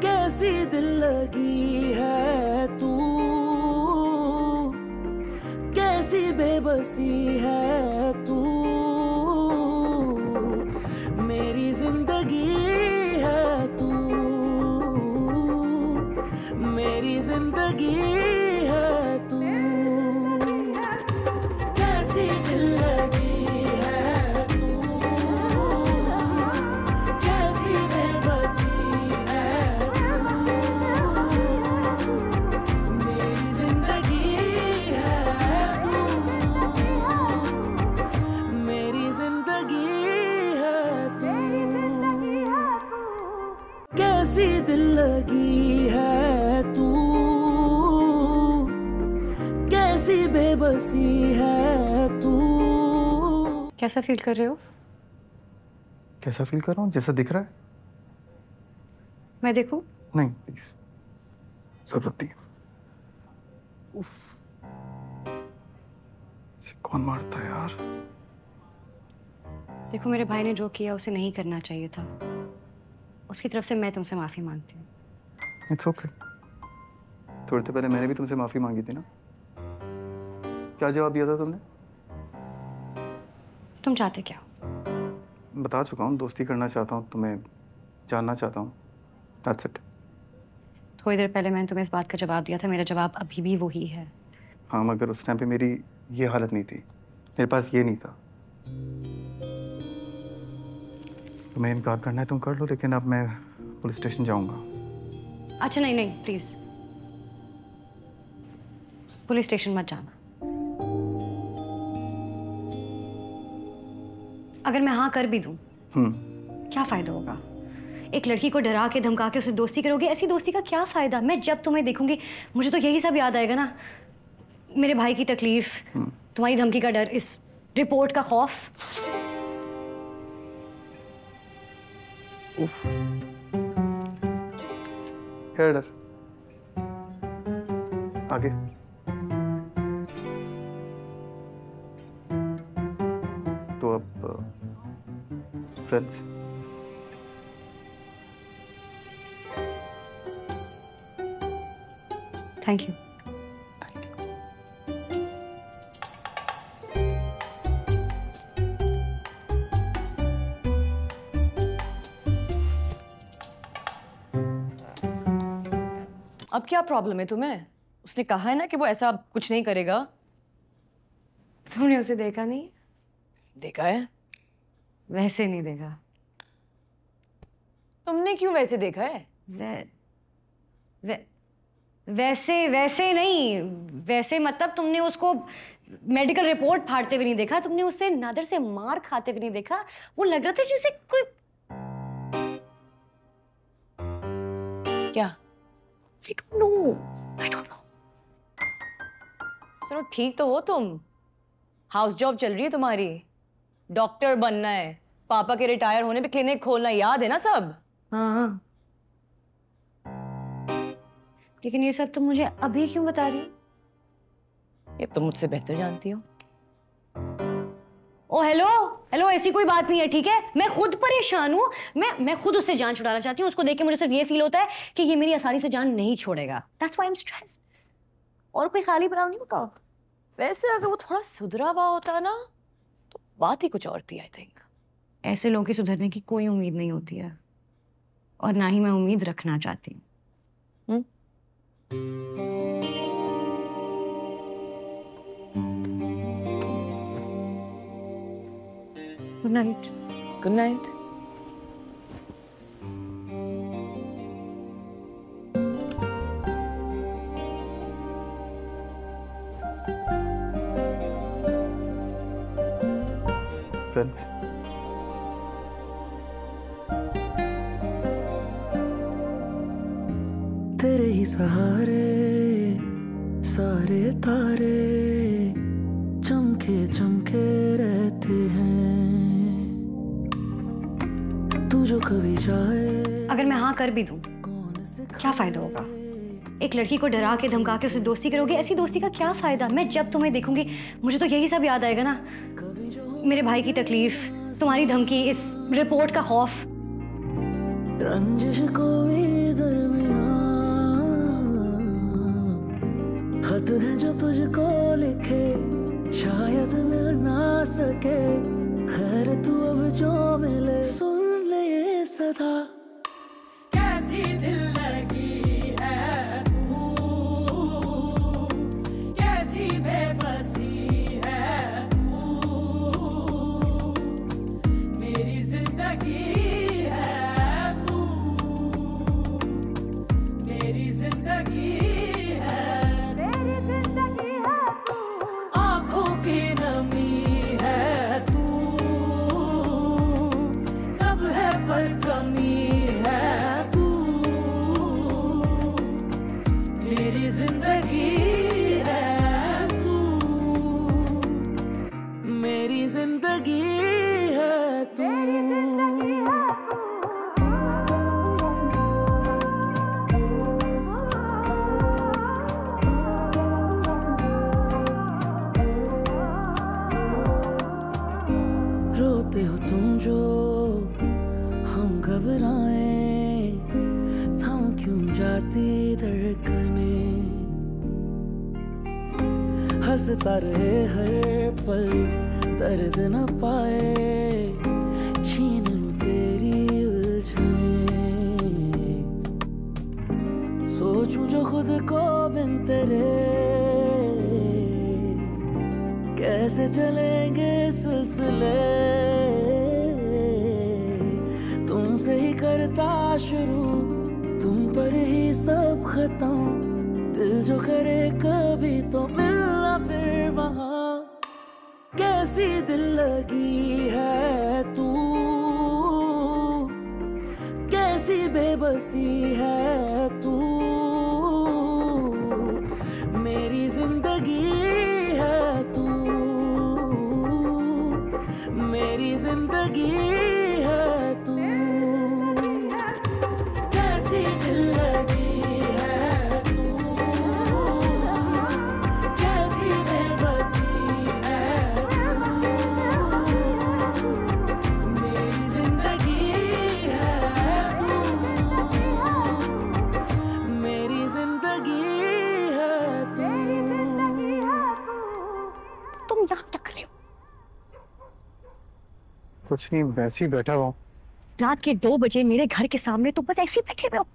कैसी दिल लगी है तू, कैसी बेबसी है तू, मेरी जिंदगी है तू, मेरी जिंदगी है तू, कैसी दिल लगी है तू, कैसी बेबसी है तू, मेरी जिंदगी है तू, मेरी जिंदगी है तू, कैसी दिल लगी है तू, कैसी बेबसी है तू। कैसा फील कर रहे हो? कैसा फील कर रहा हूँ? जैसा दिख रहा है। मैं देखूं? नहीं प्लीज, जरूरत नहीं। उफ, इसे कौन मारता है यार? देखो, मेरे भाई ने जो किया उसे नहीं करना चाहिए था। उसकी तरफ से मैं तुमसे माफी मांगती हूँ। It's okay. थोड़ी देर पहले मैंने भी तुमसे माफी मांगी थी ना। क्या जवाब दिया था तुमने? तुम चाहते क्या हो? बता चुका हूँ, दोस्ती करना चाहता हूँ, तुम्हें जानना चाहता हूँ। That's it. थोड़ी देर पहले मैंने तुम्हें इस बात का जवाब दिया था। मेरा जवाब अभी भी वही है। हाँ, मगर उस टाइम पे मेरी ये हालत नहीं थी, मेरे पास ये नहीं था। तुम्हें इनकार करना है तुम कर लो, लेकिन अब मैं पुलिस स्टेशन जाऊंगा। अच्छा नहीं नहीं, प्लीज पुलिस स्टेशन मत जाना। अगर मैं हाँ कर भी दूं, क्या फायदा होगा? एक लड़की को डरा के धमका के उससे दोस्ती करोगे? ऐसी दोस्ती का क्या फायदा? मैं जब तुम्हें देखूंगी मुझे तो यही सब याद आएगा ना। मेरे भाई की तकलीफ, तुम्हारी धमकी का डर, इस रिपोर्ट का खौफ। क्या डर? आगे तो अब फ्रेंड्स। Thank you. अब क्या प्रॉब्लम है तुम्हें? उसने कहा है ना कि वो ऐसा कुछ नहीं करेगा। तुमने उसे देखा नहीं? देखा है। वैसे नहीं देखा। तुमने क्यों वैसे देखा है? वैसे नहीं। वैसे मतलब तुमने उसको मेडिकल रिपोर्ट फाड़ते हुए नहीं देखा। तुमने उसे नादर से मार खाते हुए नहीं देखा। वो लग रहा था जैसे कोई। क्या? I don't know. सुनो, ठीक तो हो तुम? हाउस जॉब चल रही है तुम्हारी, डॉक्टर बनना है, पापा के रिटायर होने पे क्लिनिक खोलना, याद है ना सब? हाँ, लेकिन ये सब तुम मुझे अभी क्यों बता रही हो? ये तुम मुझसे बेहतर जानती हो। ओ हेलो, ऐसी कोई बात नहीं है, ठीक है? मैं खुद परेशान हूँ। मैं खुद उससे जान छुड़ाना चाहती हूँ। उसको देख के मुझे सिर्फ ये फील होता है कि ये मेरी आसानी से जान नहीं छोड़ेगा। That's why I'm stressed. और कोई खाली बनाव नहीं बताओ। वैसे अगर वो थोड़ा सुधरा हुआ होता ना तो बात ही कुछ और थी, आई थिंक। ऐसे लोगों के सुधरने की कोई उम्मीद नहीं होती है, और ना ही मैं उम्मीद रखना चाहती हूँ। Good night. Good night. Friends. तेरे ही सहारे सारे तारे चमके चमके रहते हैं, तू जो कभी जाए। अगर मैं हाँ कर भी दूं, क्या फायदा होगा? एक लड़की को डरा के धमका के उससे दोस्ती करोगे? ऐसी दोस्ती का क्या फायदा? मैं जब तुम्हें देखूंगी मुझे तो यही सब याद आएगा ना। मेरे भाई की तकलीफ, तुम्हारी धमकी, इस रिपोर्ट का खौफ। रंजिश को इधर खत है जो तुझको लिखे शायद मिल ना सके, खैर तू अब जो मिले सुन ले ये सदा। कैसी दिल लगी है तू, कैसी बेबसी है तू, मेरी जिंदगी है तू, मेरी जिंदगी है, मेरी जिंदगी है तू, आंखों की नमी है तू, सब है पर कमी है तू, मेरी जिंदगी है तू, मेरी जिंदगी है तू। रोते हो तुम जो हम घबराए, थम क्यों जाती धड़कने, हंसता रहे हर पल दर्द न पाए, छीन लूं तेरी उलझने, सोचूं जो खुद को बिन तेरे, कैसे चलेंगे सिलसिले, तुमसे ही करता शुरू, तुम पर ही सब खत्म, दिल जो करे कभी तो मिलना फिर वहां। कैसी दिल लगी है तू, कैसी बेबसी है तू, मेरी जिंदगी है तू, मेरी जिंदगी है तू। कैसी दिल लगी है तू, कैसी बेबसी है तू, मेरी जिंदगी है तू, मेरी जिंदगी है तू। तुम यहाँ क्या कर रहे हो? कुछ नहीं, वैसे ही बैठा हुआ हूँ। रात के 2 बजे मेरे घर के सामने तुम बस ऐसे ही बैठे हुए हो?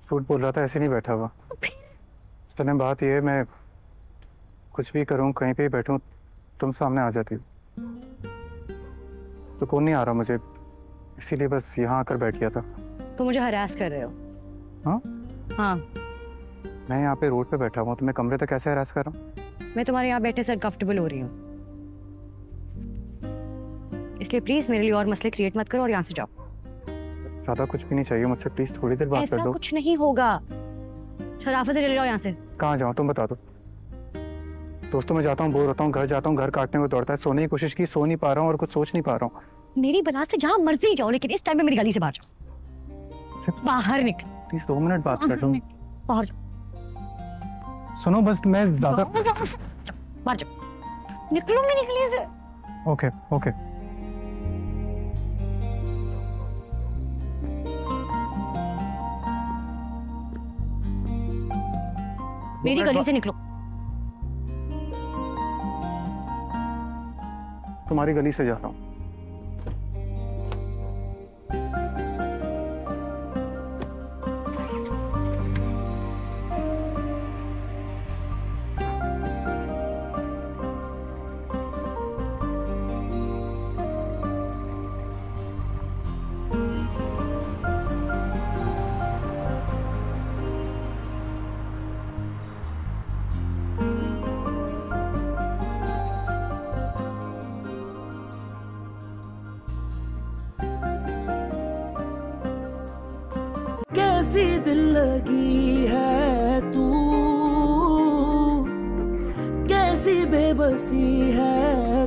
झूठ बोल रहा था, ऐसे नहीं बैठा हुआ। तो फिर? चले बात ये है, मैं कुछ भी करूँ, कहीं पे भी बैठूँ, तुम सामने आ जाती हो। तो कौन नहीं आ रहा मुझे, इसीलिए बस यहाँ आकर बैठ गया था। तुम मुझे हरास कर रहे हो? हाँ? हाँ। मैं यहाँ पे रोड पे बैठा हुआ हूँ, तो मैं कमरे तक कैसे हरास कर रहा हूँ? मैं तुम्हारे यहाँ बैठे से अनकंफर्टेबल हो रही हूँ, इसलिए प्लीज मेरे लिए और मसले क्रिएट मत करो और यहाँ से जाओ। ज्यादा कुछ भी नहीं चाहिए मुझसे, प्लीज थोड़ी देर बात कर ऐसा लो। कुछ नहीं होगा, शराफत से चले जाओ यहाँ से। कहाँ जाऊँ तुम बता दो। दोस्तों में जाता हूँ, बोर होता हूँ, घर जाता हूँ, घर काटने को दौड़ता है, सोने की कोशिश की, सो नहीं पा रहा हूँ और कुछ सोच नहीं पा रहा हूँ। मेरी बना से जहाँ मर्जी जाओ, लेकिन इस टाइम में मेरी गली से बाहर जाओ। बाहर निकल। प्लीज 2 मिनट बात कर लूँ। बाहर जाओ। सुनो बस, मैं ज्यादा बाहर जाओ। निकलो मैं निकली से। Okay okay. मेरी गली से निकलो। तुम्हारी गली से जा रहा हूँ। कैसी दिल लगी है तू, कैसी बेबसी है